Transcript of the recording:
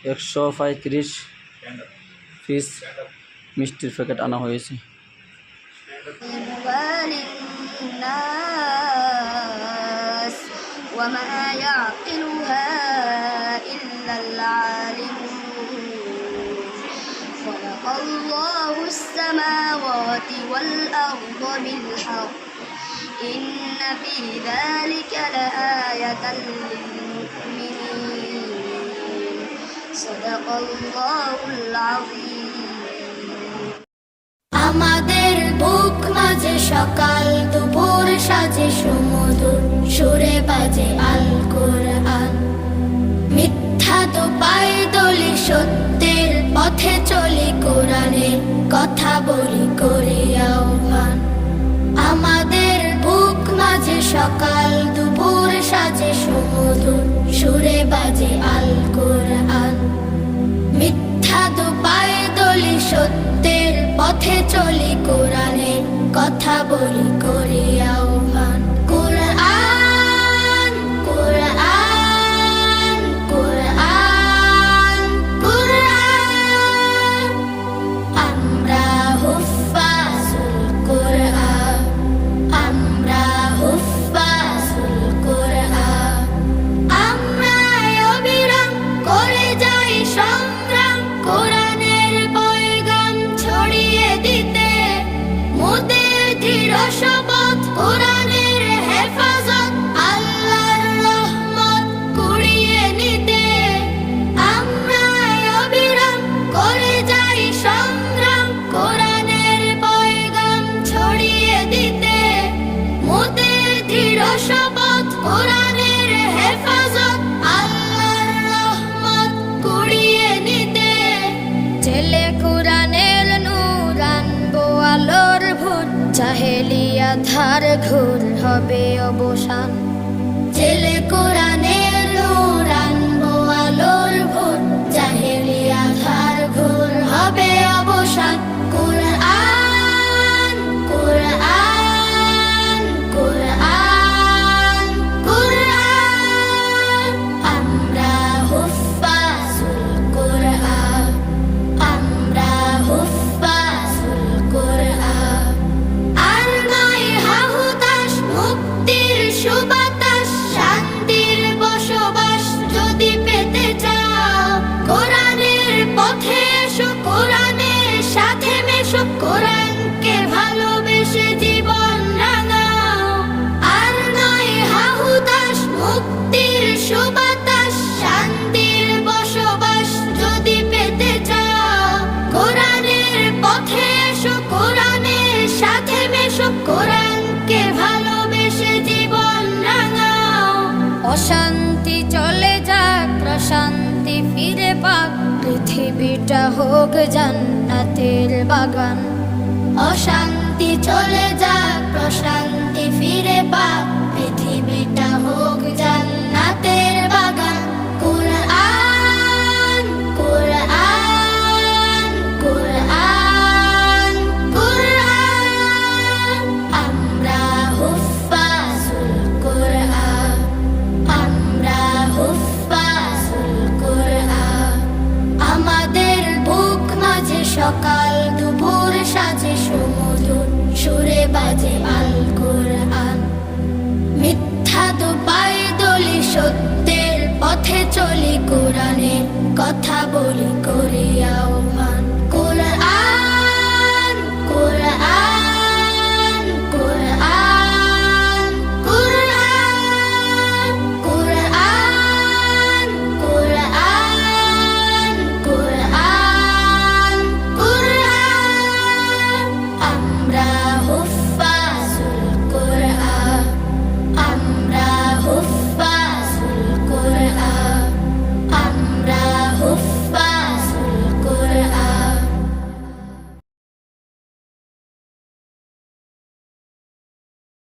135 piece মিষ্টির packet আনা হয়েছে। وما يعقلها إلا العالمون خلق الله السماوات والأرض بالحق إن في ذلك لآية للمؤمنين صدق الله العظيم আমাদের বুক মাঝে সকাল দুপুর সাজে সুমধুর সুরে বাজে আল কোরআন মিথ্যা তো পায়ে দলি সত্যের পথে চলি কোরআনের কথা বলি করে আহ্বান আমাদের বুক মাঝে সকাল দুপুর সাজে সুমধুর সুরে বাজে আল কোরআন মিথ্যা তো পায়ে দলি সত্যের পথে চলি কোরআনের কথা বলি করে আহ্বান কোরআন কোরআন কোরআন কোরআন আমরা হুফাজুল কোরআন আমরা হুফাজুল কোরআন আমরা অবিরাম করে যাই সংগ্রাম কোরআনের পয়গাম ছড়িয়ে দিতে মোদের দৃঢ় শপথ কোরআনের হেফাজত আল্লাহর রহমত কুড়িয়ে নিতে আমরা অবিরাম করে যাই সংগ্রাম কোরআনের পয়গাম ছড়িয়ে দিতে মোদের দৃঢ় শপথ কোরআনের হেফাজত আল্লাহর রহমত কুড়িয়ে নিতে ছেলে কোরআনের নূর আনবো আলোর ভোর জাহেলিয়া ধার ঘোর হবে অবসান ছেলে কোরআনের নূর আনবো আলোর ভোর জাহেলিয়া ধার ঘোর হবে অবসান কোরআন কোরআন কোরআন কোরআন আমরা হুফাজুল কোরআন আমরা হুফাজুল কোরআন আর নয় হাহুতাশ মুক্তির সুবাতাস শান্তির বসবাস যদি পেতে চাও কোরআনের পথে এসো কোরআনের সাথে মেশো কোরআনকে ভালোবেসে জীবন রাঙাও আর নয় হাহুতাশ মুক্তির সুবাতাস শান্তির বসবাস যদি পেতে চাও কোরআনের পথে এসো কোরআনের সাথে মেশো কোরআনকে ভালোবেসে জীবন রাঙাও অশান্তি চলে যাক প্রশান্তি ফিরে পাক পৃথিবীটা হোক জান্নাতের বাগান অশান্তি চলে যাক প্রশান্তি ফিরে পাক পৃথিবীটা হোক জান্নাতের বাগান কোরআন কোরআন কোরআন কোরআন আমরা হুফাজুল কোরআন আমরা হুফাজুল কোরআন আমাদের বুক মাঝে সকাল দুপুর সাজে সুমধুর সুরে বাজে আল কোরআন মিথ্যা তো পায়ে দলি সত্যের পথে চলি কোরআনের কথা বলি করে